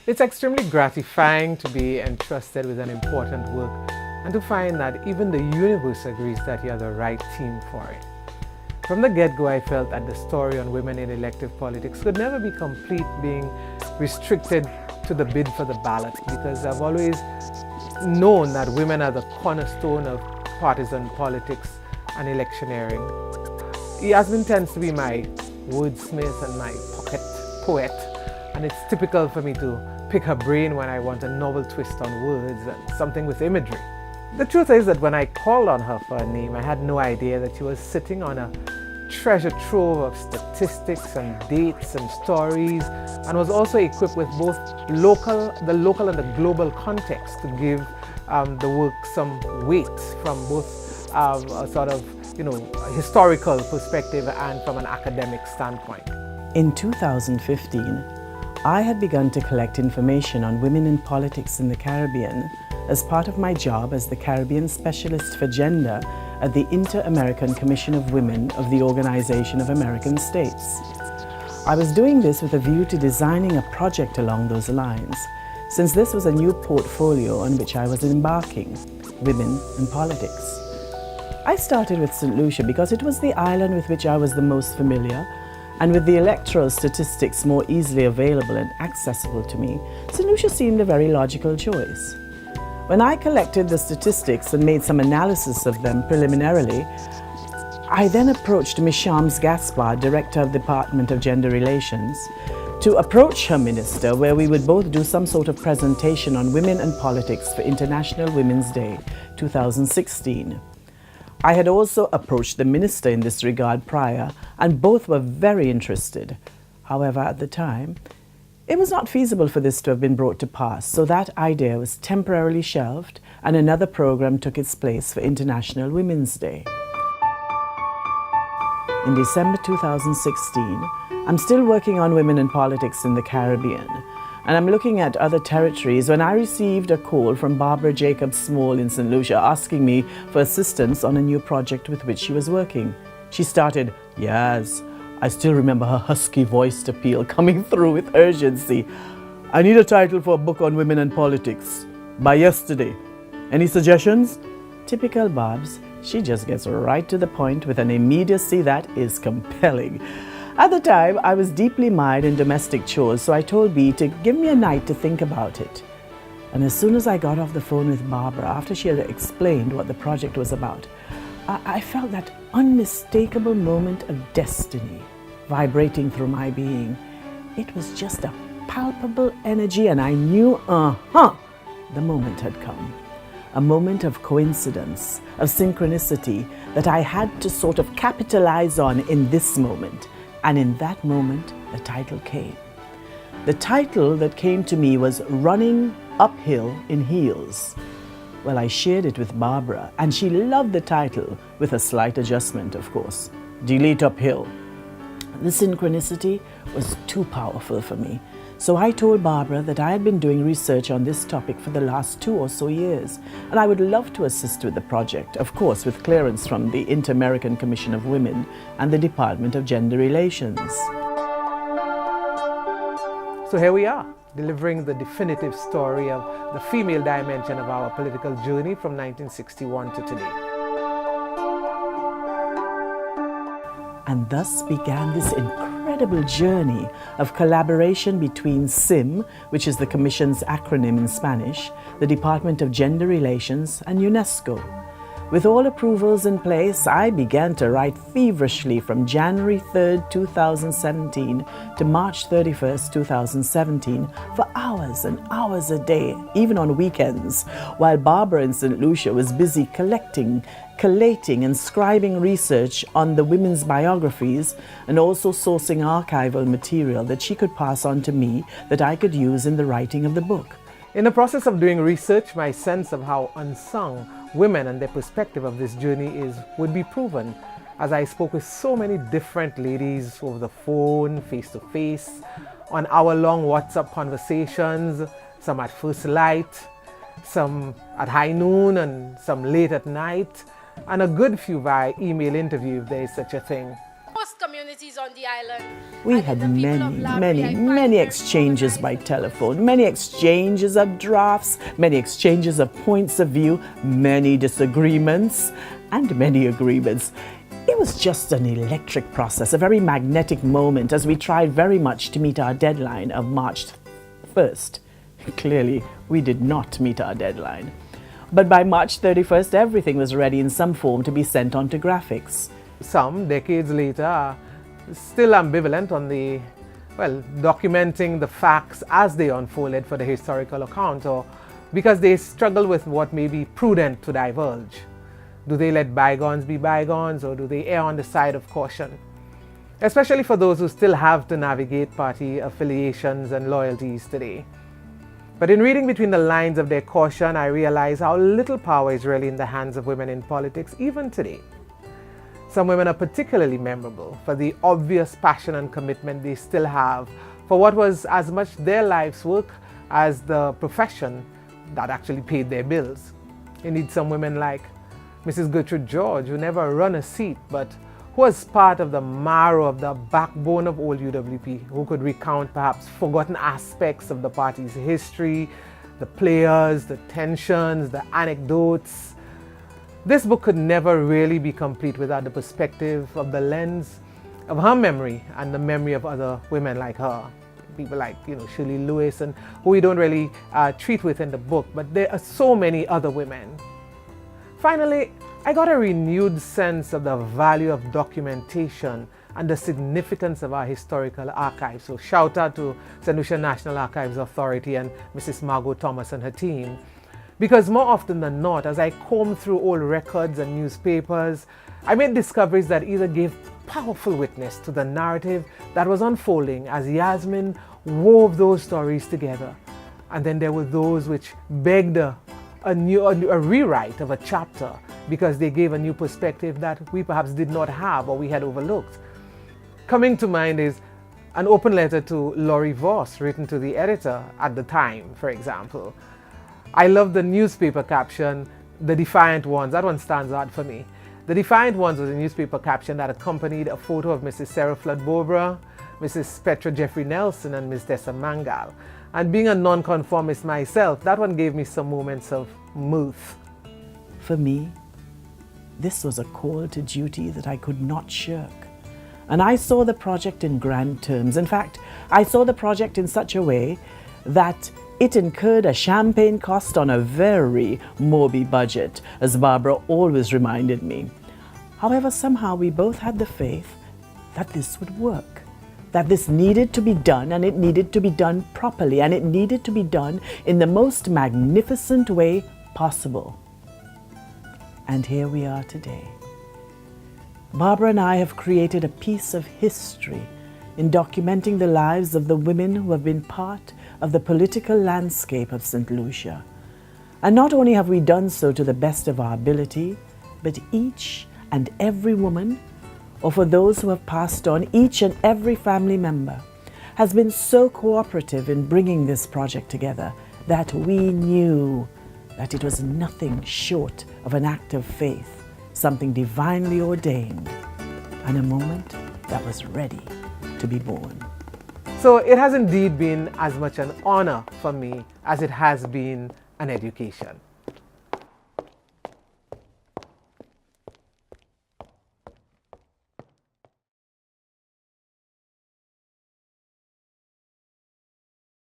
It's extremely gratifying to be entrusted with an important work and to find that even the universe agrees that you're the right team for it. From the get-go, I felt that the story on women in elective politics could never be complete being restricted to the bid for the ballot, because I've always known that women are the cornerstone of partisan politics and electioneering. Yasmin tends to be my wordsmith and my pocket poet, and it's typical for me to pick her brain when I want a novel twist on words and something with imagery. The truth is that when I called on her for a name, I had no idea that she was sitting on a treasure trove of statistics and dates and stories, and was also equipped with both the local and the global context to give the work some weight from both a sort of historical perspective and from an academic standpoint. In 2015, I had begun to collect information on women in politics in the Caribbean as part of my job as the Caribbean Specialist for Gender at the Inter-American Commission of Women of the Organization of American States. I was doing this with a view to designing a project along those lines, since this was a new portfolio on which I was embarking, women and politics. I started with St. Lucia because it was the island with which I was the most familiar, and with the electoral statistics more easily available and accessible to me, St. Lucia seemed a very logical choice. When I collected the statistics and made some analysis of them preliminarily, I then approached Ms. Shams Gaspard, Director of the Department of Gender Relations, to approach her minister, where we would both do some sort of presentation on women and politics for International Women's Day 2016. I had also approached the minister in this regard prior, and both were very interested. However, at the time, it was not feasible for this to have been brought to pass, so that idea was temporarily shelved and another program took its place for International Women's Day. In December 2016, I'm still working on women in politics in the Caribbean, and I'm looking at other territories when I received a call from Barbara Jacob Small in St. Lucia asking me for assistance on a new project with which she was working. She started, "Yes, I still remember her husky voiced appeal coming through with urgency. I need a title for a book on women and politics by yesterday. Any suggestions?" Typical Babs, she just gets right to the point with an immediacy that is compelling. At the time, I was deeply mired in domestic chores, so I told B to give me a night to think about it. And as soon as I got off the phone with Barbara, after she had explained what the project was about, I felt that unmistakable moment of destiny vibrating through my being. It was just a palpable energy, and I knew, the moment had come. A moment of coincidence, of synchronicity that I had to sort of capitalize on in this moment. And in that moment, the title came. The title that came to me was Running Uphill in Heels. Well, I shared it with Barbara, and she loved the title, with a slight adjustment, of course. Delete uphill. The synchronicity was too powerful for me. So I told Barbara that I had been doing research on this topic for the last 2 or so years, and I would love to assist with the project, of course with clearance from the Inter-American Commission of Women and the Department of Gender Relations. So here we are, delivering the definitive story of the female dimension of our political journey from 1961 to today. And thus began this incredible journey of collaboration between CIM, which is the Commission's acronym in Spanish, the Department of Gender Relations, and UNESCO. With all approvals in place, I began to write feverishly from January 3rd, 2017 to March 31st, 2017 for hours and hours a day, even on weekends, while Barbara in St. Lucia was busy collating and scribing research on the women's biographies and also sourcing archival material that she could pass on to me that I could use in the writing of the book. In the process of doing research, my sense of how unsung women and their perspective of this journey would be proven, as I spoke with so many different ladies over the phone, face-to-face, on hour-long WhatsApp conversations, some at first light, some at high noon and some late at night, and a good few via email interview if there is such a thing. Most communities on the island We had many exchanges by telephone, many exchanges of drafts, many exchanges of points of view, many disagreements, and many agreements. It was just an electric process, a very magnetic moment as we tried very much to meet our deadline of March 1st. Clearly, we did not meet our deadline. But by March 31st, everything was ready in some form to be sent on to graphics. Some decades later are still ambivalent on documenting the facts as they unfolded for the historical account, or because they struggle with what may be prudent to divulge. Do they let bygones be bygones, or do they err on the side of caution? Especially for those who still have to navigate party affiliations and loyalties today. But in reading between the lines of their caution, I realize how little power is really in the hands of women in politics, even today. Some women are particularly memorable for the obvious passion and commitment they still have for what was as much their life's work as the profession that actually paid their bills. Indeed, some women like Mrs. Gertrude George, who never run a seat, but who was part of the marrow of the backbone of old UWP, who could recount perhaps forgotten aspects of the party's history, the players, the tensions, the anecdotes. This book could never really be complete without the perspective of the lens of her memory and the memory of other women like her. People like, Shirley Lewis, and who we don't really treat with in the book, but there are so many other women. Finally, I got a renewed sense of the value of documentation and the significance of our historical archives. So shout out to St. Lucia National Archives Authority and Mrs. Margot Thomas and her team. Because more often than not, as I combed through old records and newspapers, I made discoveries that either gave powerful witness to the narrative that was unfolding as Yasmin wove those stories together. And then there were those which begged a rewrite of a chapter because they gave a new perspective that we perhaps did not have or we had overlooked. Coming to mind is an open letter to Laurie Voss written to the editor at the time, for example. I love the newspaper caption, "The Defiant Ones." That one stands out for me. The Defiant Ones was a newspaper caption that accompanied a photo of Mrs. Sarah Flood Bobra, Mrs. Petra Jeffrey Nelson, and Ms. Tessa Mangal. And being a nonconformist myself, that one gave me some moments of mirth. For me, this was a call to duty that I could not shirk. And I saw the project in grand terms. In fact, I saw the project in such a way that it incurred a champagne cost on a very Moby budget, as Barbara always reminded me. However, somehow we both had the faith that this would work, that this needed to be done, and it needed to be done properly, and it needed to be done in the most magnificent way possible. And here we are today. Barbara and I have created a piece of history in documenting the lives of the women who have been part of the political landscape of St. Lucia. And not only have we done so to the best of our ability, but each and every woman, or for those who have passed on, each and every family member, has been so cooperative in bringing this project together that we knew that it was nothing short of an act of faith, something divinely ordained, and a moment that was ready to be born. So it has indeed been as much an honor for me as it has been an education.